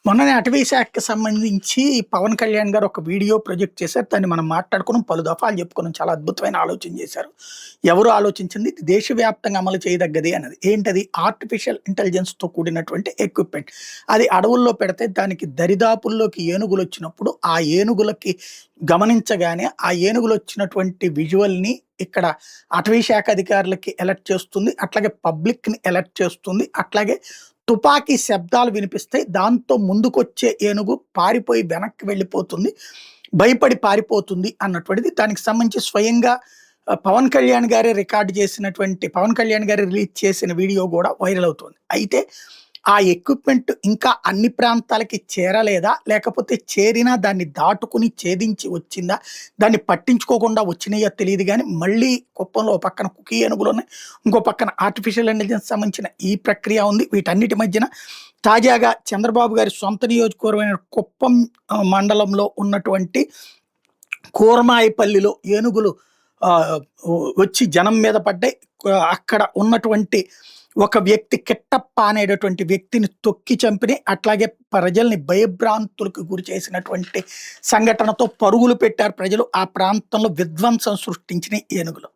మొన్ననే అటవీ శాఖకి సంబంధించి పవన్ కళ్యాణ్ గారు ఒక వీడియో ప్రొజెక్ట్ చేశారు. దాన్ని మనం మాట్లాడుకున్నాం. పలు దఫాలు చెప్పుకున్నాం. చాలా అద్భుతమైన ఆలోచన చేశారు. ఎవరు ఆలోచించింది? ఇది దేశవ్యాప్తంగా అమలు చేయదగ్గది అన్నది. ఏంటది? ఆర్టిఫిషియల్ ఇంటెలిజెన్స్‌తో కూడినటువంటి ఎక్విప్‌మెంట్. అది అడవుల్లో పెడితే దానికి దరిదాపుల్లోకి ఏనుగులొచ్చినప్పుడు, ఆ ఏనుగులకి గమనించగానే ఆ ఏనుగులొచ్చినటువంటి విజువల్‌ని ఇక్కడ అటవీ శాఖ అధికారులకి అలర్ట్ చేస్తుంది. అట్లాగే పబ్లిక్‌ని అలర్ట్ చేస్తుంది. అట్లాగే తుపాకీ శబ్దాలు వినిపిస్తాయి. దాంతో ముందుకొచ్చే ఏనుగు పారిపోయి వెనక్కి వెళ్ళిపోతుంది. భయపడి పారిపోతుంది అన్నటువంటిది. దానికి సంబంధించి స్వయంగా పవన్ కళ్యాణ్ గారే రికార్డ్ చేసినటువంటి పవన్ కళ్యాణ్ గారే రిలీజ్ చేసిన వీడియో గూడా వైరల్ అవుతుంది. అయితే ఆ ఎక్విప్‌మెంట్ ఇంకా అన్ని ప్రాంతాలకి చేరలేదా? లేకపోతే చేరినా దాన్ని దాటుకుని ఛేదించి వచ్చిందా? దాన్ని పట్టించుకోకుండా వచ్చినాయో తెలీదు గానీ, మళ్ళీ కుప్పంలో ఓ పక్కన కుకీ ఏనుగులున్నాయి. ఇంకో పక్కన ఆర్టిఫిషియల్ ఇంటెలిజెన్స్ సంబంధించిన ఈ ప్రక్రియ ఉంది. వీటన్నిటి మధ్యన తాజాగా చంద్రబాబు గారి సొంత నియోజకవర్గమైన కుప్పం మండలంలో ఉన్నటువంటి కూరమాయపల్లిలో ఏనుగులు ఆహ్, వచ్చి జనం మీద పడ్డాయి. అక్కడ ఉన్నటువంటి ఒక వ్యక్తి కిట్టప్ప అనేటటువంటి వ్యక్తిని తొక్కి చంపినాయి. అట్లాగే ప్రజల్ని భయభ్రాంతులకు గురి చేసినటువంటి సంఘటనతో పరుగులు పెట్టారు ప్రజలు. ఆ ప్రాంతంలో విధ్వంసం సృష్టించినాయి ఏనుగులు.